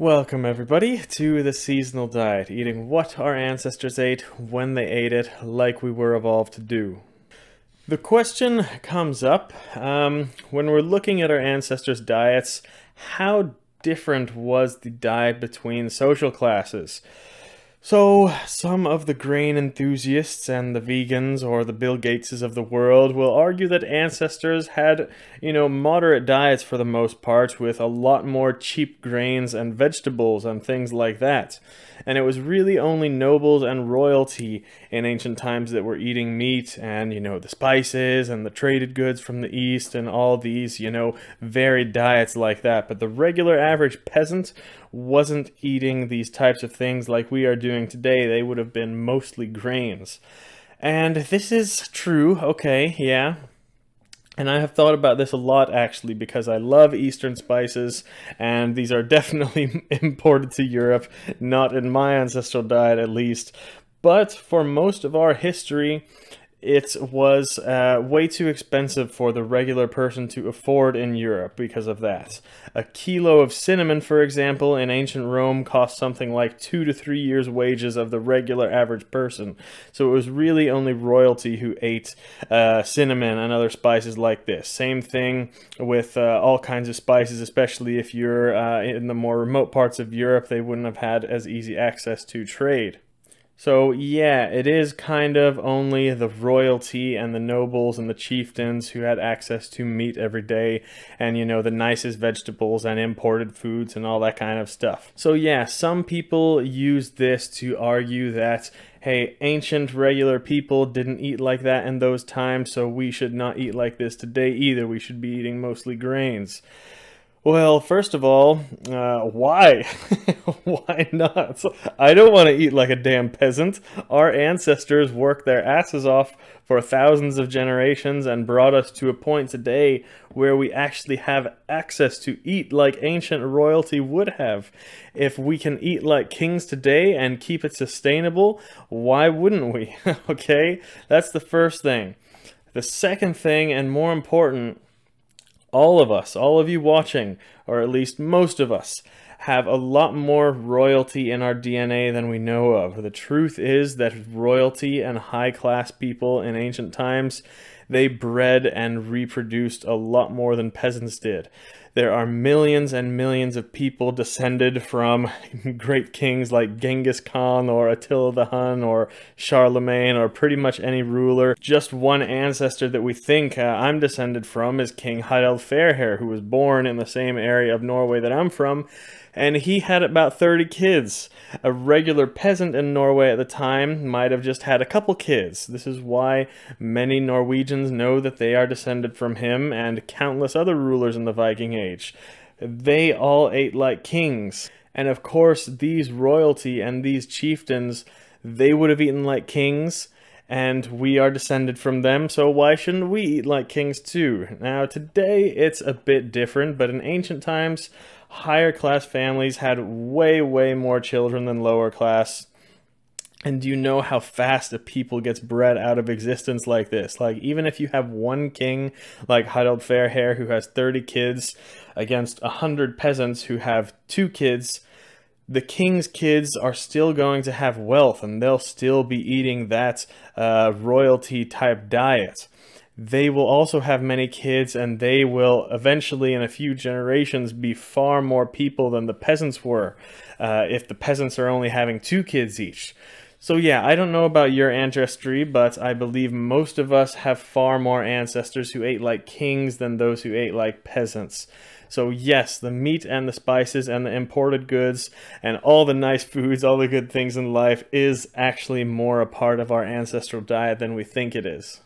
Welcome everybody to the seasonal diet, eating what our ancestors ate when they ate it like we were evolved to do. The question comes up when we're looking at our ancestors' diets, how different was the diet between social classes? So, some of the grain enthusiasts and the vegans or the Bill Gateses of the world will argue that ancestors had, moderate diets for the most part, with a lot more cheap grains and vegetables and things like that. And it was really only nobles and royalty in ancient times that were eating meat and, the spices and the traded goods from the East and all these, varied diets like that. But the regular average peasant wasn't eating these types of things like we are doing today. They would have been mostly grains. And this is true, okay, yeah. And I have thought about this a lot actually because I love Eastern spices and these are definitely imported to Europe, not in my ancestral diet at least. But for most of our history, it was way too expensive for the regular person to afford in Europe because of that. A kilo of cinnamon, for example, in ancient Rome cost something like 2 to 3 years' wages of the regular average person. So it was really only royalty who ate cinnamon and other spices like this. Same thing with all kinds of spices, especially if you're in the more remote parts of Europe, they wouldn't have had as easy access to trade. So yeah, it is kind of only the royalty and the nobles and the chieftains who had access to meat every day and, the nicest vegetables and imported foods and all that kind of stuff. So yeah, some people use this to argue that, hey, ancient regular people didn't eat like that in those times, so we should not eat like this today either. We should be eating mostly grains. Well, first of all, why? Why not? I don't want to eat like a damn peasant. Our ancestors worked their asses off for thousands of generations and brought us to a point today where we actually have access to eat like ancient royalty would have. If we can eat like kings today and keep it sustainable, why wouldn't we? Okay, that's the first thing. The second thing, and more important, all of us, all of you watching, or at least most of us, have a lot more royalty in our DNA than we know of. The truth is that royalty and high-class people in ancient times, they bred and reproduced a lot more than peasants did. There are millions and millions of people descended from great kings like Genghis Khan or Attila the Hun or Charlemagne or pretty much any ruler. Just one ancestor that we think I'm descended from is King Harald Fairhair, who was born in the same area of Norway that I'm from, and he had about 30 kids. A regular peasant in Norway at the time might have just had a couple kids. This is why many Norwegians know that they are descended from him and countless other rulers in the Viking Age. They all ate like kings. And of course, these royalty and these chieftains, they would have eaten like kings, and we are descended from them, so why shouldn't we eat like kings too? Now, today it's a bit different, but in ancient times, higher class families had way more children than lower class. And do you know how fast a people gets bred out of existence like this? Like, even if you have one king like Harald Fairhair who has 30 kids against 100 peasants who have 2 kids, the king's kids are still going to have wealth and they'll still be eating that royalty type diet. They will also have many kids and they will eventually in a few generations be far more people than the peasants were if the peasants are only having 2 kids each. So yeah, I don't know about your ancestry, but I believe most of us have far more ancestors who ate like kings than those who ate like peasants. So yes, the meat and the spices and the imported goods and all the nice foods, all the good things in life is actually more a part of our ancestral diet than we think it is.